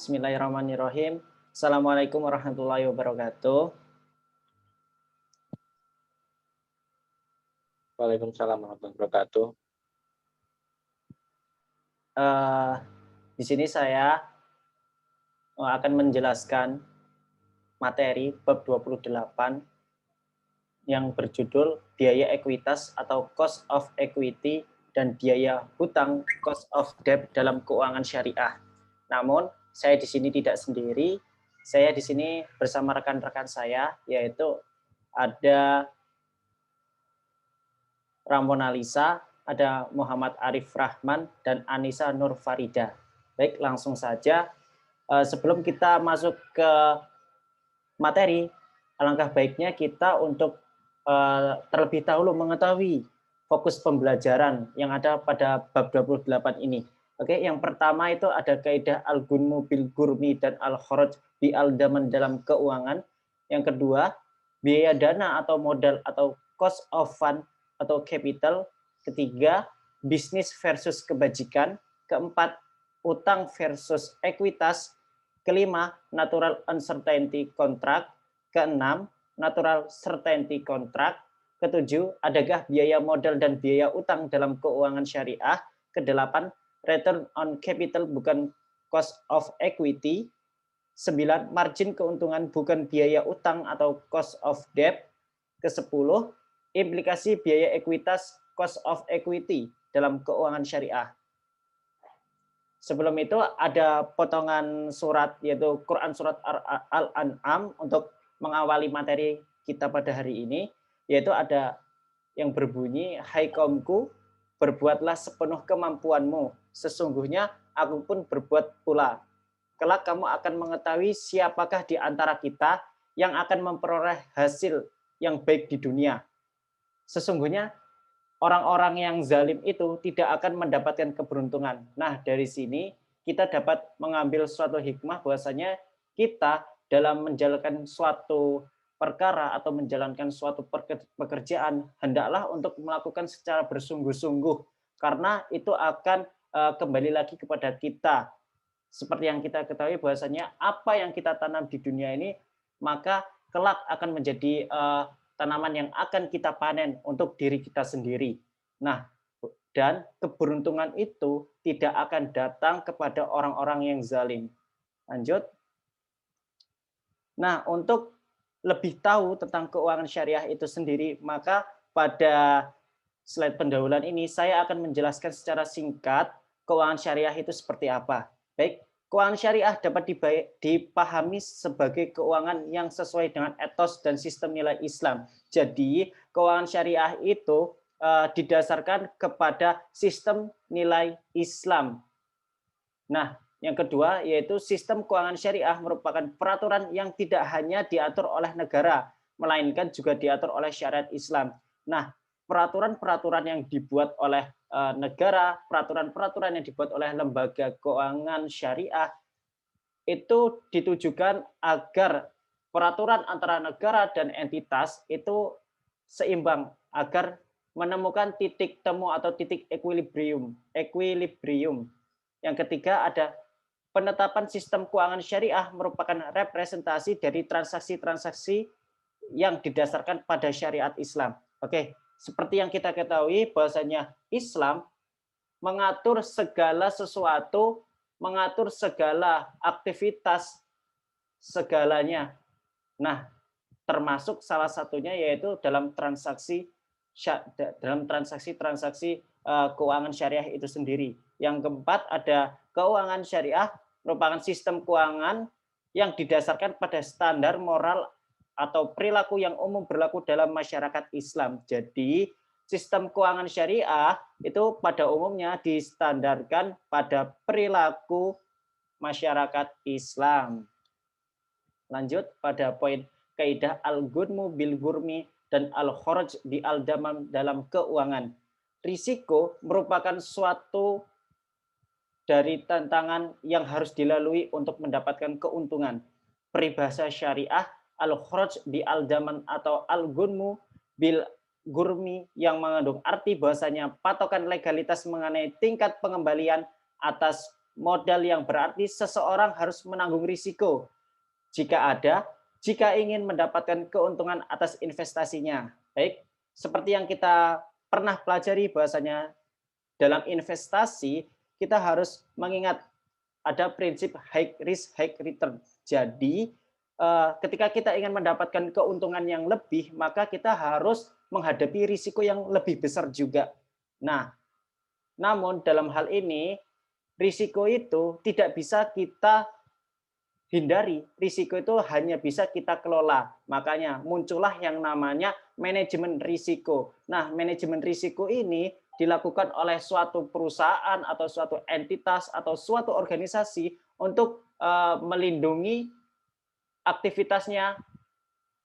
Bismillahirrahmanirrahim. Assalamualaikum warahmatullahi wabarakatuh. Waalaikumsalam warahmatullahi wabarakatuh. Eh, di sini saya akan menjelaskan materi bab 28 yang berjudul biaya ekuitas atau cost of equity dan biaya hutang cost of debt dalam keuangan syariah. Namun, saya di sini tidak sendiri. Saya di sini bersama rekan-rekan saya, yaitu ada Ramona Lisa, ada Muhammad Arif Rahman, dan Anissa Nur Farida. Baik, langsung saja. Sebelum kita masuk ke materi, alangkah baiknya kita untuk terlebih dahulu mengetahui fokus pembelajaran yang ada pada bab 28 ini. Oke, yang pertama itu ada kaidah al-gunmu bil gurmi dan al-kharaj bi al-daman dalam keuangan. Yang kedua, biaya dana atau modal atau cost of fund atau capital. Ketiga, bisnis versus kebajikan. Keempat, utang versus ekuitas. Kelima, natural uncertainty contract. Keenam, natural certainty contract. Ketujuh, adakah biaya modal dan biaya utang dalam keuangan syariah. Kedelapan, return on capital bukan cost of equity. 9, margin keuntungan bukan biaya utang atau cost of debt. Ke-10, implikasi biaya ekuitas cost of equity dalam keuangan syariah. Sebelum itu ada potongan surat yaitu Quran surat Al-An'am untuk mengawali materi kita pada hari ini, yaitu ada yang berbunyi, hai kaumku, berbuatlah sepenuh kemampuanmu, sesungguhnya aku pun berbuat pula. Kelak kamu akan mengetahui siapakah di antara kita yang akan memperoleh hasil yang baik di dunia. Sesungguhnya orang-orang yang zalim itu tidak akan mendapatkan keberuntungan. Nah, dari sini kita dapat mengambil suatu hikmah bahwasanya kita dalam menjalankan suatu perkara atau menjalankan suatu pekerjaan hendaklah untuk melakukan secara bersungguh-sungguh karena itu akan kembali lagi kepada kita. Seperti yang kita ketahui bahwasanya apa yang kita tanam di dunia ini maka kelak akan menjadi tanaman yang akan kita panen untuk diri kita sendiri. Nah, dan keberuntungan itu tidak akan datang kepada orang-orang yang zalim. Lanjut. Nah, untuk lebih tahu tentang keuangan syariah itu sendiri, maka pada slide pendahuluan ini saya akan menjelaskan secara singkat keuangan syariah itu seperti apa. Baik, keuangan syariah dapat dipahami sebagai keuangan yang sesuai dengan etos dan sistem nilai Islam. Jadi, keuangan syariah itu didasarkan kepada sistem nilai Islam. Nah, yang kedua yaitu sistem keuangan syariah merupakan peraturan yang tidak hanya diatur oleh negara, melainkan juga diatur oleh syariat Islam. Nah, peraturan-peraturan yang dibuat oleh negara, peraturan-peraturan yang dibuat oleh lembaga keuangan syariah itu ditujukan agar peraturan antara negara dan entitas itu seimbang agar menemukan titik temu atau titik equilibrium. Yang ketiga ada penetapan sistem keuangan syariah merupakan representasi dari transaksi-transaksi yang didasarkan pada syariat Islam. Oke, seperti yang kita ketahui bahwasanya Islam mengatur segala sesuatu, mengatur segala aktivitas segalanya. Nah, termasuk salah satunya yaitu dalam transaksi keuangan syariah itu sendiri. Yang keempat ada keuangan syariah merupakan sistem keuangan yang didasarkan pada standar moral atau perilaku yang umum berlaku dalam masyarakat Islam. Jadi, sistem keuangan syariah itu pada umumnya distandarkan pada perilaku masyarakat Islam. Lanjut pada poin kaidah al-gunmu bil gurmi dan al-kharaj bi al-daman dalam keuangan. Risiko merupakan suatu dari tantangan yang harus dilalui untuk mendapatkan keuntungan. Peribahasa syariah al-kharaj bi al-daman atau al-gunmu bil gurmi yang mengandung arti bahwasanya patokan legalitas mengenai tingkat pengembalian atas modal yang berarti seseorang harus menanggung risiko jika ada, jika ingin mendapatkan keuntungan atas investasinya. Baik, seperti yang kita pernah pelajari bahwasanya dalam investasi kita harus mengingat ada prinsip high risk high return. Jadi ketika kita ingin mendapatkan keuntungan yang lebih, maka kita harus menghadapi risiko yang lebih besar juga. Nah, namun dalam hal ini risiko itu tidak bisa kita hindari, risiko itu hanya bisa kita kelola. Makanya muncullah yang namanya manajemen risiko. Nah, manajemen risiko ini dilakukan oleh suatu perusahaan atau suatu entitas atau suatu organisasi untuk melindungi aktivitasnya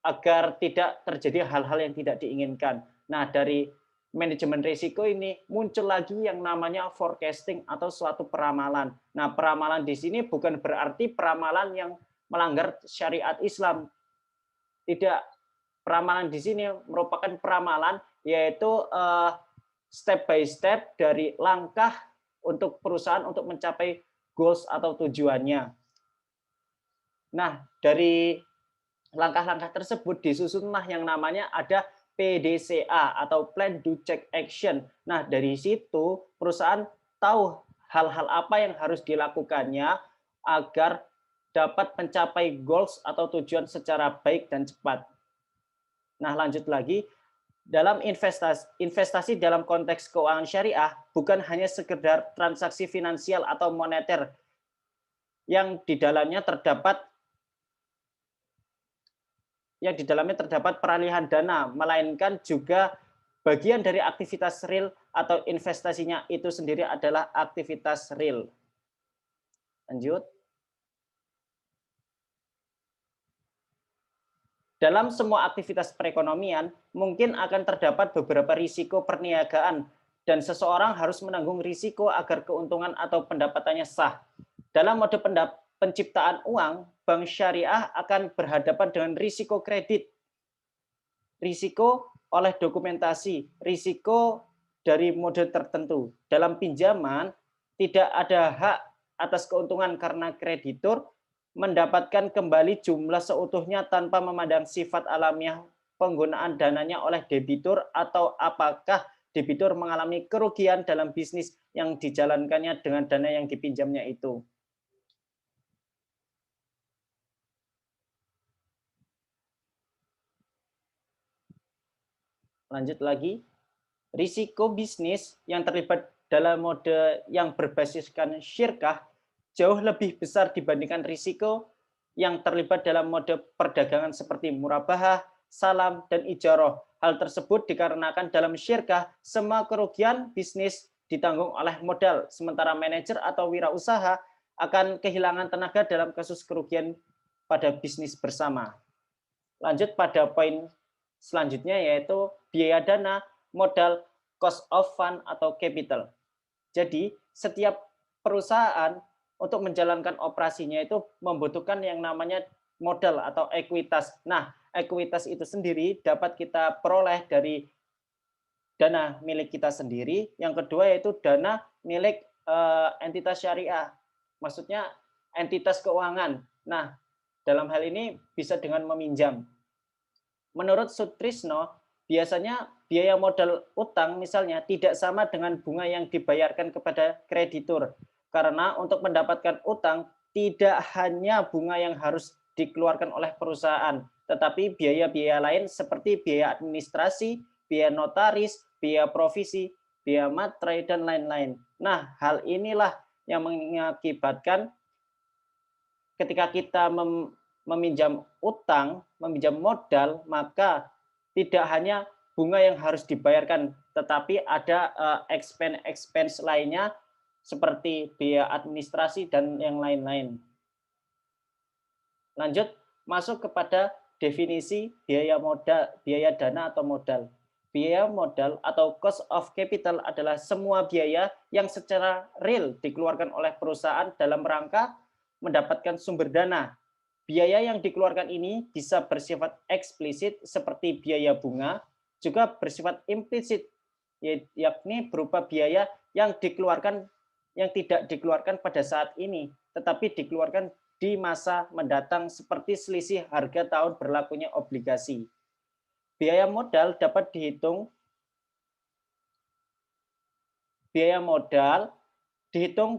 agar tidak terjadi hal-hal yang tidak diinginkan. Nah, dari manajemen risiko ini muncul lagi yang namanya forecasting atau suatu peramalan. Nah, peramalan di sini bukan berarti peramalan yang melanggar syariat Islam. Tidak, peramalan di sini merupakan peramalan yaitu step by step dari langkah untuk perusahaan untuk mencapai goals atau tujuannya. Nah, dari langkah-langkah tersebut disusunlah yang namanya ada PDCA atau Plan Do Check Action. Nah, dari situ perusahaan tahu hal-hal apa yang harus dilakukannya agar dapat mencapai goals atau tujuan secara baik dan cepat. Nah, lanjut lagi, dalam investasi dalam konteks keuangan syariah bukan hanya sekedar transaksi finansial atau moneter yang di dalamnya terdapat peralihan dana, melainkan juga bagian dari aktivitas real atau investasinya itu sendiri adalah aktivitas real. Lanjut. Dalam semua aktivitas perekonomian, mungkin akan terdapat beberapa risiko perniagaan dan seseorang harus menanggung risiko agar keuntungan atau pendapatannya sah. Dalam mode penciptaan uang, bank syariah akan berhadapan dengan risiko kredit, risiko oleh dokumentasi, risiko dari mode tertentu. Dalam pinjaman, tidak ada hak atas keuntungan karena kreditur mendapatkan kembali jumlah seutuhnya tanpa memandang sifat alamiah penggunaan dananya oleh debitur atau apakah debitur mengalami kerugian dalam bisnis yang dijalankannya dengan dana yang dipinjamnya itu. Lanjut lagi, risiko bisnis yang terlibat dalam mode yang berbasiskan syirkah jauh lebih besar dibandingkan risiko yang terlibat dalam mode perdagangan seperti murabahah, salam, dan ijaroh. Hal tersebut dikarenakan dalam syirkah semua kerugian bisnis ditanggung oleh modal, sementara manajer atau wirausaha akan kehilangan tenaga dalam kasus kerugian pada bisnis bersama. Lanjut pada poin selanjutnya yaitu biaya dana, modal, cost of fund atau capital. Jadi setiap perusahaan untuk menjalankan operasinya itu membutuhkan yang namanya modal atau ekuitas. Nah, ekuitas itu sendiri dapat kita peroleh dari dana milik kita sendiri. Yang kedua yaitu dana milik entitas syariah. Maksudnya entitas keuangan. Nah, dalam hal ini bisa dengan meminjam. Menurut Sutrisno, biasanya biaya modal utang misalnya tidak sama dengan bunga yang dibayarkan kepada kreditur. Karena untuk mendapatkan utang tidak hanya bunga yang harus dikeluarkan oleh perusahaan, tetapi biaya-biaya lain seperti biaya administrasi, biaya notaris, biaya provisi, biaya materai, dan lain-lain. Nah, hal inilah yang mengakibatkan ketika kita meminjam utang, meminjam modal, maka tidak hanya bunga yang harus dibayarkan, tetapi ada expense lainnya seperti biaya administrasi dan yang lain-lain. Lanjut, masuk kepada definisi biaya modal, biaya dana atau modal. Biaya modal atau cost of capital adalah semua biaya yang secara real dikeluarkan oleh perusahaan dalam rangka mendapatkan sumber dana. Biaya yang dikeluarkan ini bisa bersifat eksplisit seperti biaya bunga, juga bersifat implisit, yakni berupa biaya yang dikeluarkan yang tidak dikeluarkan pada saat ini, tetapi dikeluarkan di masa mendatang seperti selisih harga tahun berlakunya obligasi. Biaya modal dapat dihitung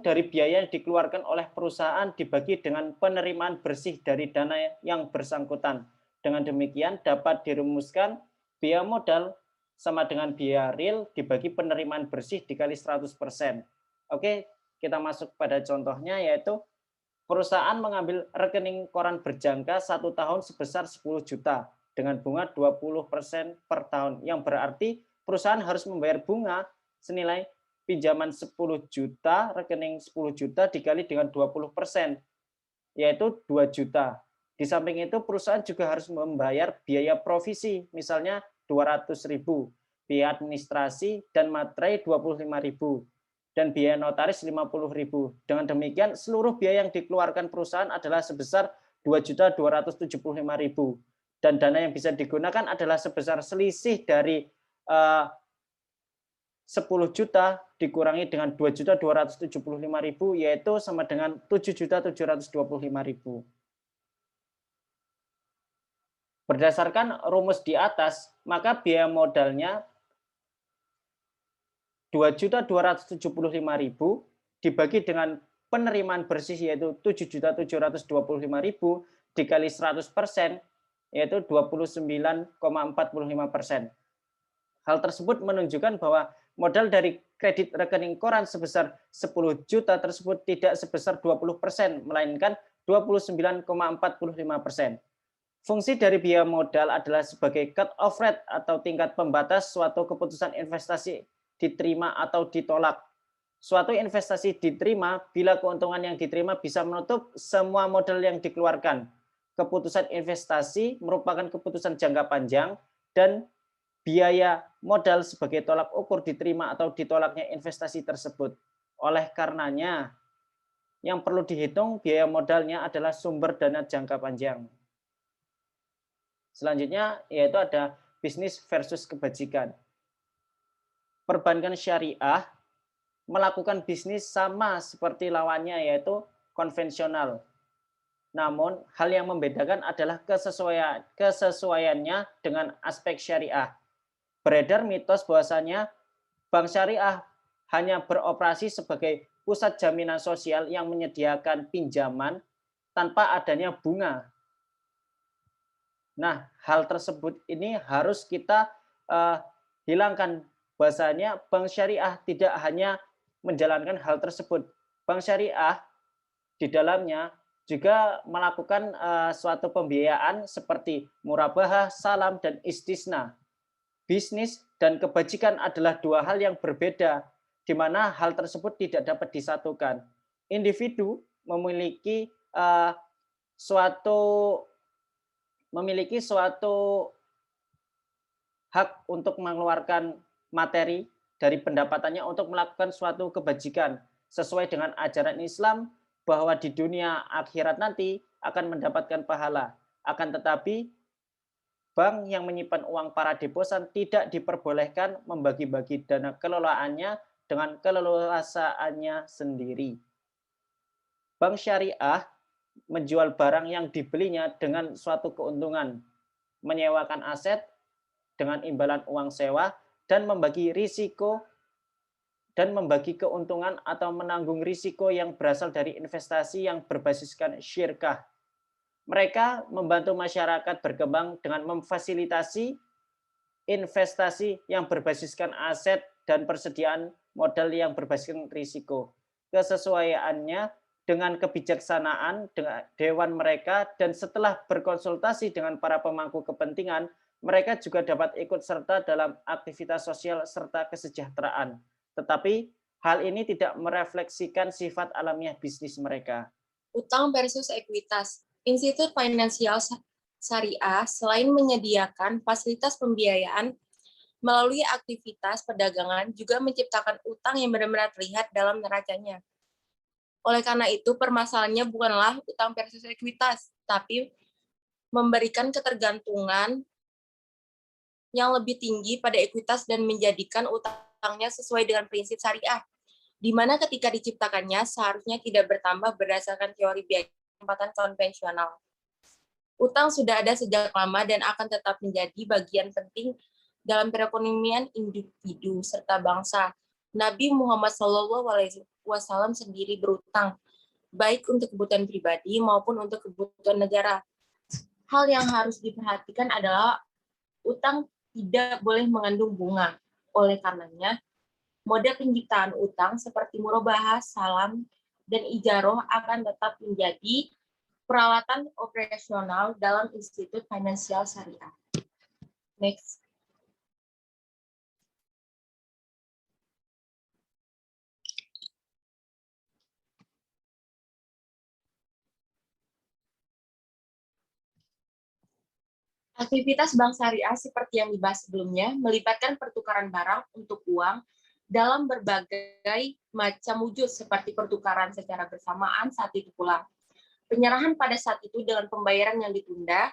dari biaya yang dikeluarkan oleh perusahaan dibagi dengan penerimaan bersih dari dana yang bersangkutan. Dengan demikian dapat dirumuskan biaya modal sama dengan biaya real dibagi penerimaan bersih dikali 100%. Oke, kita masuk pada contohnya, yaitu perusahaan mengambil rekening koran berjangka 1 tahun sebesar 10 juta dengan bunga 20% per tahun, yang berarti perusahaan harus membayar bunga senilai pinjaman 10 juta, rekening 10 juta dikali dengan 20%, yaitu 2 juta. Di samping itu perusahaan juga harus membayar biaya provisi, misalnya 200.000, biaya administrasi dan materai 25.000, dan biaya notaris 50.000. Dengan demikian seluruh biaya yang dikeluarkan perusahaan adalah sebesar 2.275.000, dan dana yang bisa digunakan adalah sebesar selisih dari 10 juta dikurangi dengan 2.275.000, yaitu sama dengan 7.725.000. Berdasarkan rumus di atas, maka biaya modalnya 2.275.000 dibagi dengan penerimaan bersih yaitu 7.725.000 dikali 100%, yaitu 29,45%. Hal tersebut menunjukkan bahwa modal dari kredit rekening koran sebesar 10 juta tersebut tidak sebesar 20%, melainkan 29,45%. Fungsi dari biaya modal adalah sebagai cut-off rate atau tingkat pembatas suatu keputusan investasi diterima atau ditolak. Suatu investasi diterima bila keuntungan yang diterima bisa menutup semua modal yang dikeluarkan. Keputusan investasi merupakan keputusan jangka panjang dan biaya modal sebagai tolak ukur diterima atau ditolaknya investasi tersebut. Oleh karenanya, yang perlu dihitung biaya modalnya adalah sumber dana jangka panjang. Selanjutnya yaitu ada bisnis versus kebajikan. Perbankan syariah melakukan bisnis sama seperti lawannya, yaitu konvensional. Namun, hal yang membedakan adalah kesesuaiannya dengan aspek syariah. Beredar mitos bahwasanya bank syariah hanya beroperasi sebagai pusat jaminan sosial yang menyediakan pinjaman tanpa adanya bunga. Nah, hal tersebut ini harus kita hilangkan, bahwasanya bank syariah tidak hanya menjalankan hal tersebut. Bank syariah di dalamnya juga melakukan suatu pembiayaan seperti murabahah, salam, dan istisna. Bisnis dan kebajikan adalah dua hal yang berbeda, di mana hal tersebut tidak dapat disatukan. Individu memiliki suatu hak untuk mengeluarkan materi dari pendapatannya untuk melakukan suatu kebajikan sesuai dengan ajaran Islam, bahwa di dunia akhirat nanti akan mendapatkan pahala. Akan tetapi bank yang menyimpan uang para deposan tidak diperbolehkan membagi-bagi dana kelolaannya dengan keleluasaannya sendiri. Bank syariah menjual barang yang dibelinya dengan suatu keuntungan, menyewakan aset dengan imbalan uang sewa, dan membagi risiko dan membagi keuntungan atau menanggung risiko yang berasal dari investasi yang berbasiskan syirkah. Mereka membantu masyarakat berkembang dengan memfasilitasi investasi yang berbasiskan aset dan persediaan modal yang berbasiskan risiko. Kesesuaiannya dengan kebijaksanaan dengan dewan mereka, dan setelah berkonsultasi dengan para pemangku kepentingan, mereka juga dapat ikut serta dalam aktivitas sosial serta kesejahteraan. Tetapi hal ini tidak merefleksikan sifat alamiah bisnis mereka. Utang versus ekuitas. Institut Finansial Syariah selain menyediakan fasilitas pembiayaan melalui aktivitas perdagangan, juga menciptakan utang yang benar-benar terlihat dalam neracanya. Oleh karena itu, permasalahannya bukanlah utang versus ekuitas, tapi memberikan ketergantungan yang lebih tinggi pada ekuitas dan menjadikan utangnya sesuai dengan prinsip syariah. di mana ketika diciptakannya seharusnya tidak bertambah berdasarkan teori biaya penempatan konvensional. Utang sudah ada sejak lama dan akan tetap menjadi bagian penting dalam perekonomian individu serta bangsa. Nabi Muhammad SAW sendiri berutang, baik untuk kebutuhan pribadi maupun untuk kebutuhan negara. Hal yang harus diperhatikan adalah utang tidak boleh mengandung bunga. Oleh karenanya, mode penciptaan utang seperti murabahah, salam, dan ijaroh akan tetap menjadi peralatan operasional dalam institut finansial syariah. Next. Aktivitas bank syariah seperti yang dibahas sebelumnya melibatkan pertukaran barang untuk uang dalam berbagai macam wujud seperti pertukaran secara bersamaan saat itu pula, penyerahan pada saat itu dengan pembayaran yang ditunda,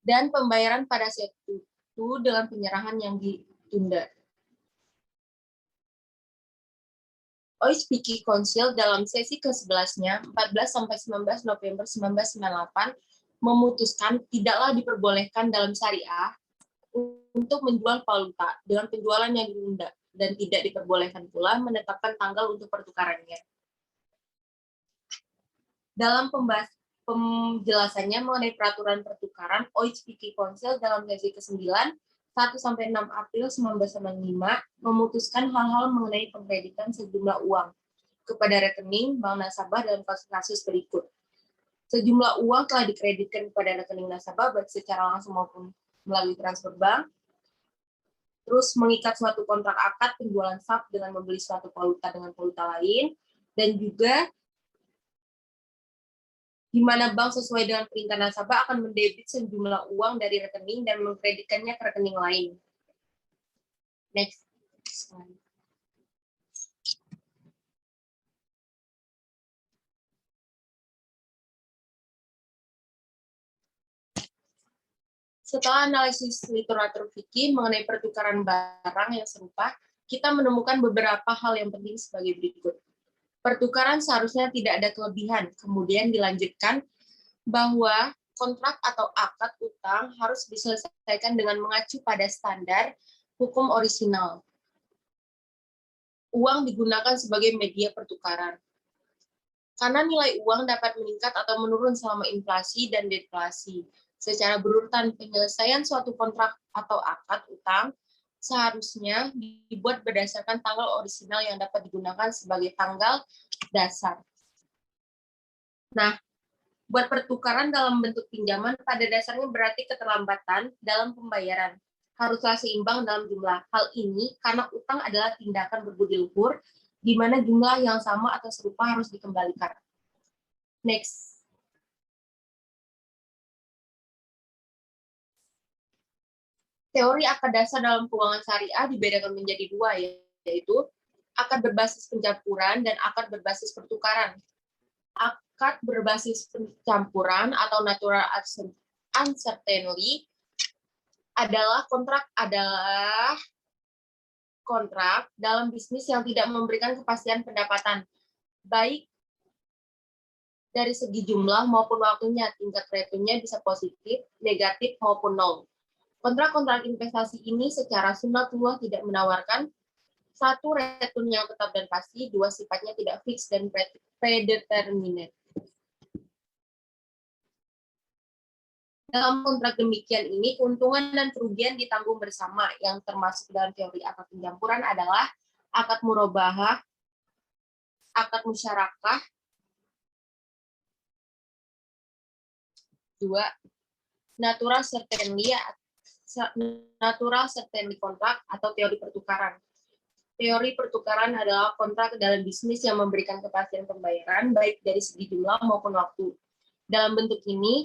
dan pembayaran pada saat itu dengan penyerahan yang ditunda. OISPK Council dalam sesi ke-11-nya 14-19 November 1998 memutuskan tidaklah diperbolehkan dalam syariah untuk menjual valuta dengan penjualan yang ditunda dan tidak diperbolehkan pula menetapkan tanggal untuk pertukarannya. Dalam penjelasannya mengenai peraturan pertukaran, OISPK Council dalam sesi ke-9 1-6 April 1995 memutuskan hal-hal mengenai pengkreditan sejumlah uang kepada rekening bank nasabah dalam kasus-kasus berikut. Sejumlah uang telah dikreditkan kepada rekening nasabah baik secara langsung maupun melalui transfer bank. Terus mengikat suatu kontrak akad penjualan swap dengan membeli suatu valuta dengan valuta lain, dan juga di mana bank sesuai dengan perintah nasabah akan mendebit sejumlah uang dari rekening dan mengkreditkannya ke rekening lain. Next slide. Setelah analisis literatur fikih mengenai pertukaran barang yang serupa, kita menemukan beberapa hal yang penting sebagai berikut. Pertukaran seharusnya tidak ada kelebihan. Kemudian dilanjutkan bahwa kontrak atau akad utang harus diselesaikan dengan mengacu pada standar hukum orisinal. Uang digunakan sebagai media pertukaran. Karena nilai uang dapat meningkat atau menurun selama inflasi dan deflasi. Secara berurutan, penyelesaian suatu kontrak atau akad utang seharusnya dibuat berdasarkan tanggal orisinal yang dapat digunakan sebagai tanggal dasar. Nah, buat pertukaran dalam bentuk pinjaman pada dasarnya berarti keterlambatan dalam pembayaran. Haruslah seimbang dalam jumlah. Hal ini karena utang adalah tindakan berbudi luhur, di mana jumlah yang sama atau serupa harus dikembalikan. Next. Teori akad dasar dalam keuangan syariah dibedakan menjadi dua, yaitu akad berbasis pencampuran dan akad berbasis pertukaran. Akad berbasis pencampuran atau natural uncertainty adalah kontrak dalam bisnis yang tidak memberikan kepastian pendapatan, baik dari segi jumlah maupun waktunya. Tingkat return-nya bisa positif, negatif, maupun nol. Kontrak-kontrak investasi ini secara sunnatullah tidak menawarkan satu, return yang tetap dan pasti, dua, sifatnya tidak fix dan predeterminate. Dalam kontrak demikian ini, keuntungan dan kerugian ditanggung bersama. Yang termasuk dalam teori akad pencampuran adalah akad murabahah, akad musyarakah, dua, natural certainty kontrak atau teori pertukaran. Teori pertukaran adalah kontrak dalam bisnis yang memberikan kepastian pembayaran baik dari segi jumlah maupun waktu. Dalam bentuk ini,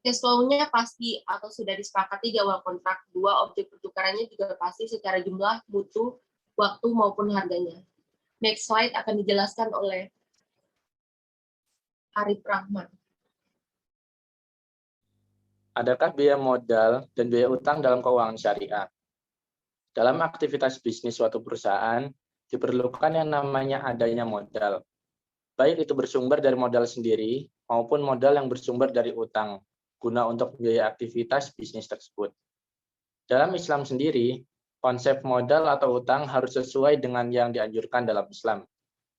cash flow-nya pasti atau sudah disepakati di awal kontrak. Dua, objek pertukarannya juga pasti secara jumlah, mutu, waktu maupun harganya. Next slide akan dijelaskan oleh Arif Rahman. Adakah biaya modal dan biaya utang dalam keuangan syariah? Dalam aktivitas bisnis suatu perusahaan, diperlukan yang namanya adanya modal. Baik itu bersumber dari modal sendiri maupun modal yang bersumber dari utang, guna untuk biaya aktivitas bisnis tersebut. Dalam Islam sendiri, konsep modal atau utang harus sesuai dengan yang dianjurkan dalam Islam,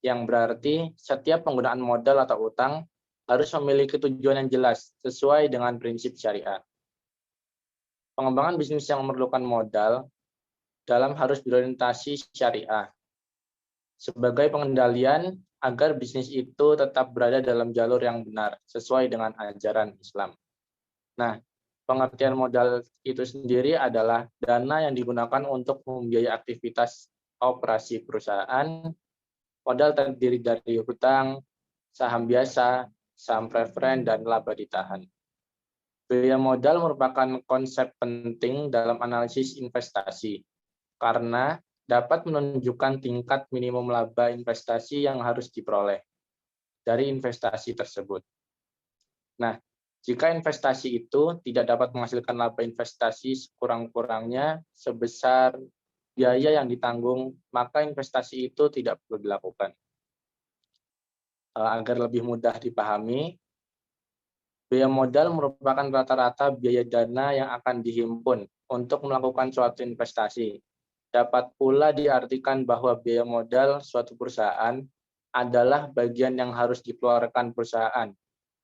yang berarti setiap penggunaan modal atau utang harus memiliki tujuan yang jelas sesuai dengan prinsip syariah. Pengembangan bisnis yang memerlukan modal dalam harus berorientasi syariah sebagai pengendalian agar bisnis itu tetap berada dalam jalur yang benar sesuai dengan ajaran Islam. Nah, pengertian modal itu sendiri adalah dana yang digunakan untuk membiayai aktivitas operasi perusahaan. Modal terdiri dari hutang, saham biasa, saham preferen, dan laba ditahan. Biaya modal merupakan konsep penting dalam analisis investasi, karena dapat menunjukkan tingkat minimum laba investasi yang harus diperoleh dari investasi tersebut. Nah, jika investasi itu tidak dapat menghasilkan laba investasi sekurang-kurangnya sebesar biaya yang ditanggung, maka investasi itu tidak perlu dilakukan. Agar lebih mudah dipahami, biaya modal merupakan rata-rata biaya dana yang akan dihimpun untuk melakukan suatu investasi. Dapat pula diartikan bahwa biaya modal suatu perusahaan adalah bagian yang harus dikeluarkan perusahaan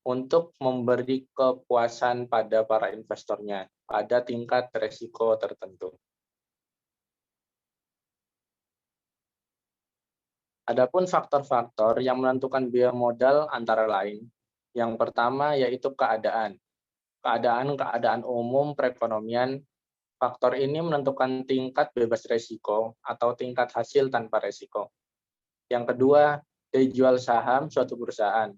untuk memberi kepuasan pada para investornya pada tingkat risiko tertentu. Adapun faktor-faktor yang menentukan biaya modal antara lain, yang pertama yaitu keadaan. Keadaan umum perekonomian. Faktor ini menentukan tingkat bebas risiko atau tingkat hasil tanpa risiko. Yang kedua, daya jual saham suatu perusahaan.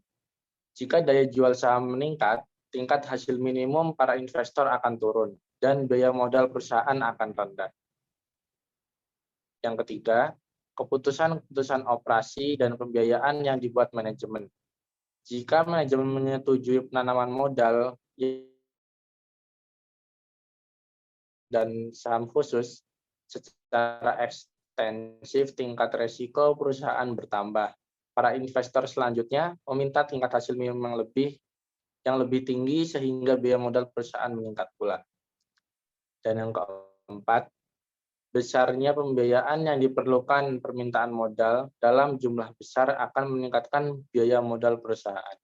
Jika daya jual saham meningkat, tingkat hasil minimum para investor akan turun dan biaya modal perusahaan akan rendah. Yang ketiga, keputusan-keputusan operasi dan pembiayaan yang dibuat manajemen. Jika manajemen menyetujui penanaman modal dan saham khusus, secara ekstensif tingkat risiko perusahaan bertambah. Para investor selanjutnya meminta tingkat hasil minimum yang lebih tinggi sehingga biaya modal perusahaan meningkat pula. Dan yang keempat, besarnya pembiayaan yang diperlukan permintaan modal dalam jumlah besar akan meningkatkan biaya modal perusahaan.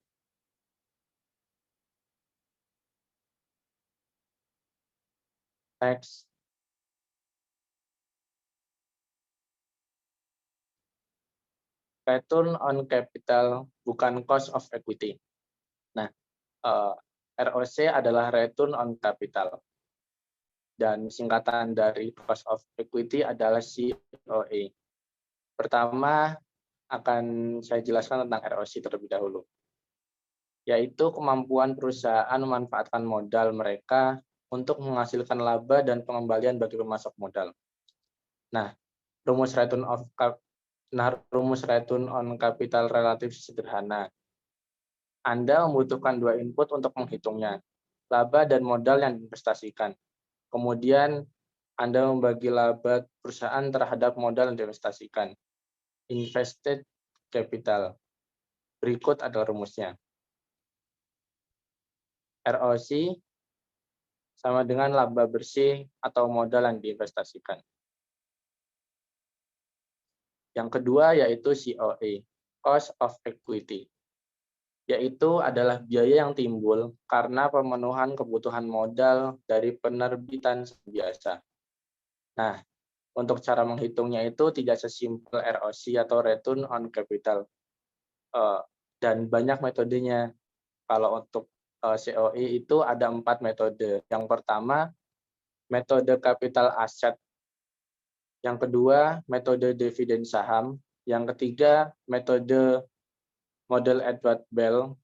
Next. Return on capital bukan cost of equity. Nah, ROC adalah return on capital. Dan singkatan dari cost of equity adalah COE. Pertama, akan saya jelaskan tentang ROC terlebih dahulu, yaitu kemampuan perusahaan memanfaatkan modal mereka untuk menghasilkan laba dan pengembalian bagi pemasok modal. Nah, rumus return on capital relatif sederhana. Anda membutuhkan dua input untuk menghitungnya, laba dan modal yang diinvestasikan. Kemudian Anda membagi laba perusahaan terhadap modal yang diinvestasikan. Invested capital. Berikut adalah rumusnya. ROC sama dengan laba bersih atau modal yang diinvestasikan. Yang kedua yaitu COE, cost of equity, yaitu adalah biaya yang timbul karena pemenuhan kebutuhan modal dari penerbitan biasa. Nah, untuk cara menghitungnya itu tidak sesimpel ROC atau return on capital, dan banyak metodenya. Kalau untuk COE itu ada 4 metode. Yang pertama, metode capital asset. Yang kedua, metode dividen saham. Yang ketiga, metode model Edward Bell.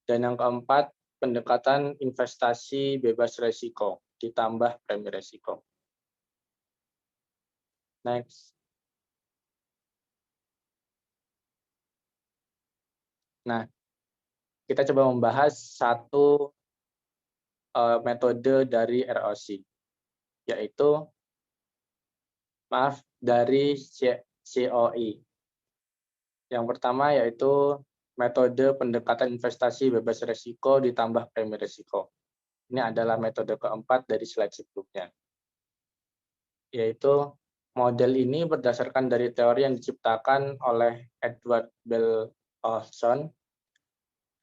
Dan yang keempat, pendekatan investasi bebas risiko ditambah premi risiko. Next. Nah, kita coba membahas satu metode dari ROC, yaitu dari COI. Yang pertama yaitu metode pendekatan investasi bebas risiko ditambah premi risiko. Ini adalah metode keempat dari slide sebelumnya. Yaitu model ini berdasarkan dari teori yang diciptakan oleh Edward Bell Olson.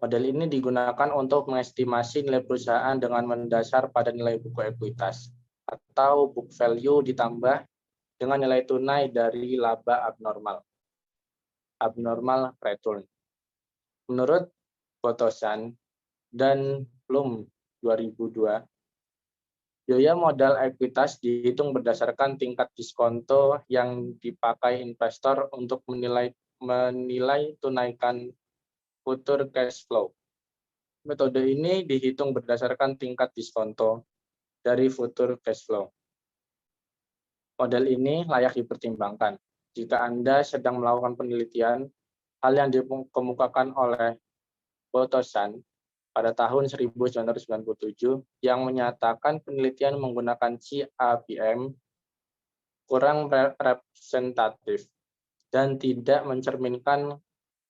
Model ini digunakan untuk mengestimasi nilai perusahaan dengan mendasar pada nilai buku ekuitas atau book value ditambah dengan nilai tunai dari laba abnormal return. Menurut Botosan dan Plum 2002, biaya modal ekuitas dihitung berdasarkan tingkat diskonto yang dipakai investor untuk menilai tunaikan future cash flow. Metode ini dihitung berdasarkan tingkat diskonto dari future cash flow. Model ini layak dipertimbangkan jika Anda sedang melakukan penelitian. Hal yang dikemukakan oleh Botosan pada tahun 1997 yang menyatakan penelitian menggunakan CAPM kurang representatif dan tidak mencerminkan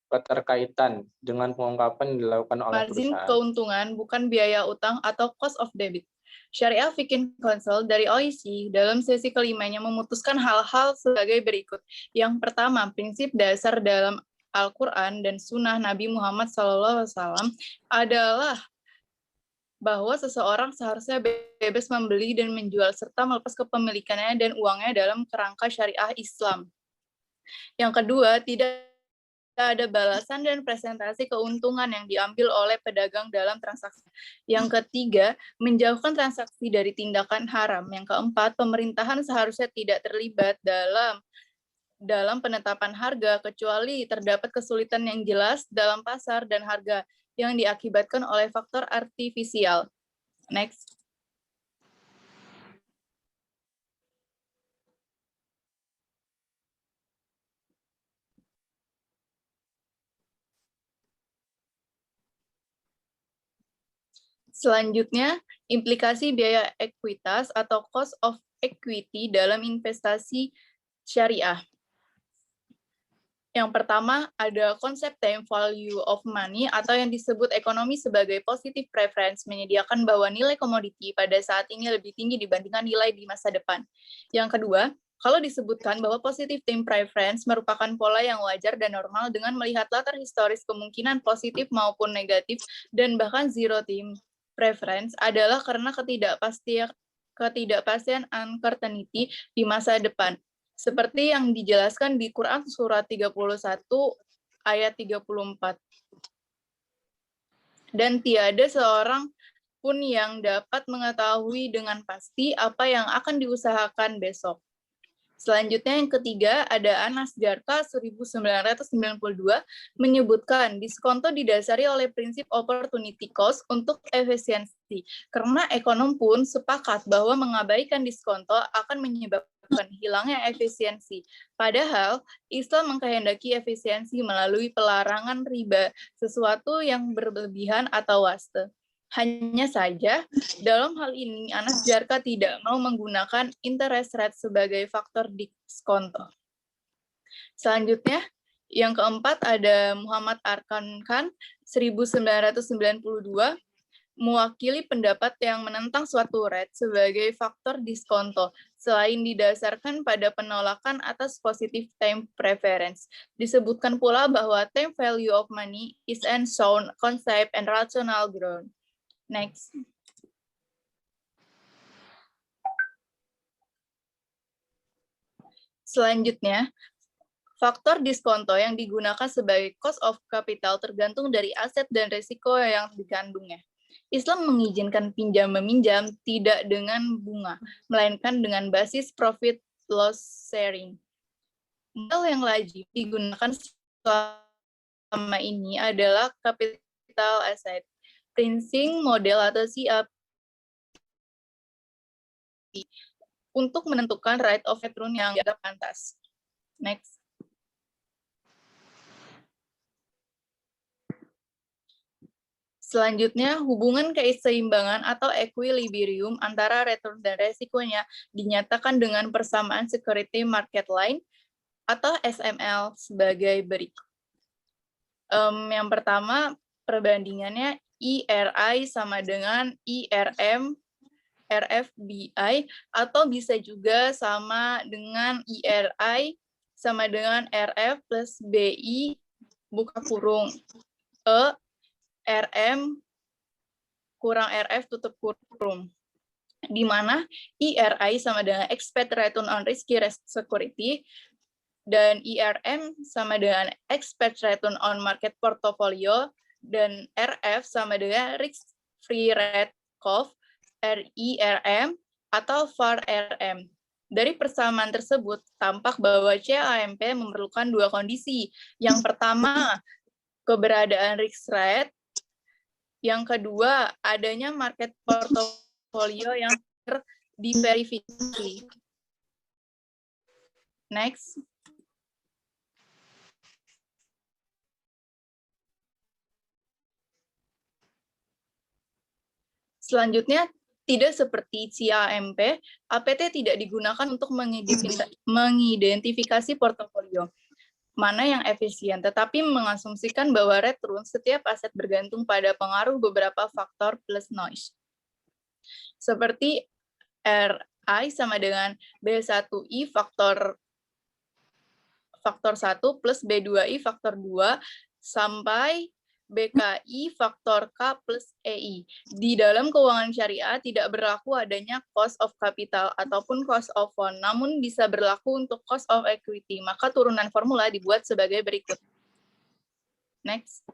keterkaitan dengan pengungkapan yang dilakukan oleh Margin perusahaan. keuntungan bukan biaya utang atau cost of debit. Syariah Fiqh Council dari OIC dalam sesi kelimanya memutuskan hal-hal sebagai berikut. Yang pertama, prinsip dasar dalam Al-Quran dan Sunnah Nabi Muhammad SAW adalah bahwa seseorang seharusnya bebas membeli dan menjual serta melepas kepemilikannya dan uangnya dalam kerangka syariah Islam. Yang kedua, tidak ada balasan dan presentasi keuntungan yang diambil oleh pedagang dalam transaksi. Yang ketiga, menjauhkan transaksi dari tindakan haram. Yang keempat, pemerintahan seharusnya tidak terlibat dalam penetapan harga kecuali terdapat kesulitan yang jelas dalam pasar dan harga yang diakibatkan oleh faktor artifisial. Next. Selanjutnya, implikasi biaya ekuitas atau cost of equity dalam investasi syariah. Yang pertama, ada konsep time value of money atau yang disebut ekonomi sebagai positive preference, menyediakan bahwa nilai komoditi pada saat ini lebih tinggi dibandingkan nilai di masa depan. Yang kedua, kalau disebutkan bahwa positive time preference merupakan pola yang wajar dan normal dengan melihat latar historis kemungkinan positif maupun negatif, dan bahkan zero time preference adalah karena ketidakpastian uncertainty di masa depan. Seperti yang dijelaskan di Quran surat 31 ayat 34. Dan tiada seorang pun yang dapat mengetahui dengan pasti apa yang akan diusahakan besok. Selanjutnya yang ketiga ada Anas Jarka 1992 menyebutkan diskonto didasari oleh prinsip opportunity cost untuk efisiensi. Karena ekonom pun sepakat bahwa mengabaikan diskonto akan menyebabkan hilangnya efisiensi. Padahal Islam mengkehendaki efisiensi melalui pelarangan riba, sesuatu yang berlebihan atau waste. Hanya saja, dalam hal ini Anas Jarka tidak mau menggunakan interest rate sebagai faktor diskonto. Selanjutnya, yang keempat ada Muhammad Arkan Khan 1992 mewakili pendapat yang menentang suatu rate sebagai faktor diskonto selain didasarkan pada penolakan atas positive time preference. Disebutkan pula bahwa time value of money is an sound concept and rational ground. Next. Selanjutnya, faktor diskonto yang digunakan sebagai cost of capital tergantung dari aset dan risiko yang dikandungnya. Islam mengizinkan pinjam-meminjam tidak dengan bunga, melainkan dengan basis profit loss sharing. Model yang lazim digunakan selama ini adalah capital asset, pricing model atau CAP untuk menentukan rate of return yang dianggap pantas. Next. Selanjutnya, hubungan keseimbangan atau equilibrium antara return dan resikonya dinyatakan dengan persamaan security market line atau SML sebagai berikut. Yang pertama, perbandingannya IRI sama dengan IRM RFBI, atau bisa juga sama dengan IRI sama dengan RF plus BI buka kurung E RM kurang RF tutup kurung, di mana IRI sama dengan Expected Return on Risky Security dan IRM sama dengan Expected Return on Market Portfolio, dan RF sama dengan Risk Free Rate Curve RIRM atau VAR-RM. Dari persamaan tersebut, tampak bahwa CAMP memerlukan dua kondisi. Yang pertama, keberadaan risk rate. Yang kedua, adanya market portfolio yang diverifikasi. Next. Selanjutnya, tidak seperti CAMP, APT tidak digunakan untuk mengidentifikasi portofolio mana yang efisien, tetapi mengasumsikan bahwa return setiap aset bergantung pada pengaruh beberapa faktor plus noise. Seperti RI sama dengan B1I faktor 1 plus B2I faktor 2 sampai BKI faktor K plus EI. Di dalam keuangan syariah tidak berlaku adanya cost of capital ataupun cost of fund, namun bisa berlaku untuk cost of equity. Maka turunan formula dibuat sebagai berikut. Next.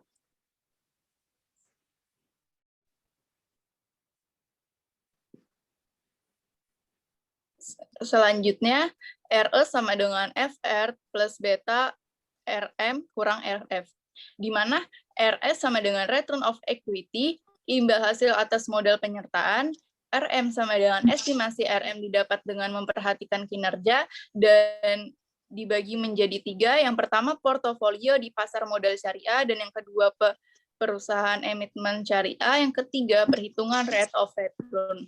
Selanjutnya, RE sama dengan FR plus beta RM kurang RF. Di mana RS sama dengan return of equity, imbal hasil atas modal penyertaan, RM sama dengan estimasi RM didapat dengan memperhatikan kinerja, dan dibagi menjadi 3. Yang pertama, portofolio di pasar modal syariah, dan yang kedua, perusahaan emitmen syariah, yang ketiga, perhitungan rate of return.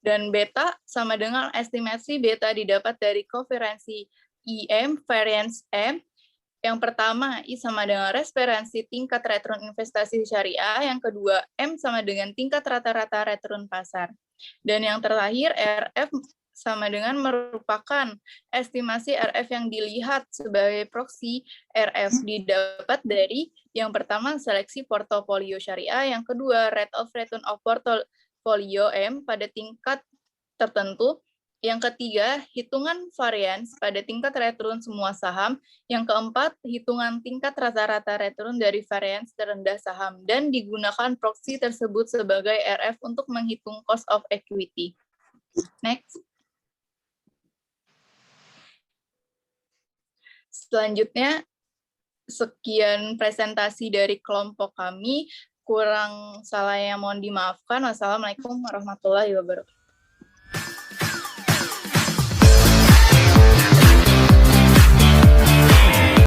Dan beta sama dengan estimasi beta didapat dari koferensi IM, variance M. Yang pertama, I sama dengan referensi tingkat return investasi syariah. Yang kedua, M sama dengan tingkat rata-rata return pasar. Dan yang terakhir, RF sama dengan merupakan estimasi RF yang dilihat sebagai proksi RF didapat dari yang pertama, seleksi portofolio syariah. Yang kedua, rate of return of portfolio M pada tingkat tertentu. Yang ketiga, hitungan variance pada tingkat return semua saham. Yang keempat, hitungan tingkat rata-rata return dari variance terendah saham. Dan digunakan proksi tersebut sebagai RF untuk menghitung cost of equity. Next. Selanjutnya, sekian presentasi dari kelompok kami. Kurang salahnya mohon dimaafkan. Wassalamualaikum warahmatullahi wabarakatuh.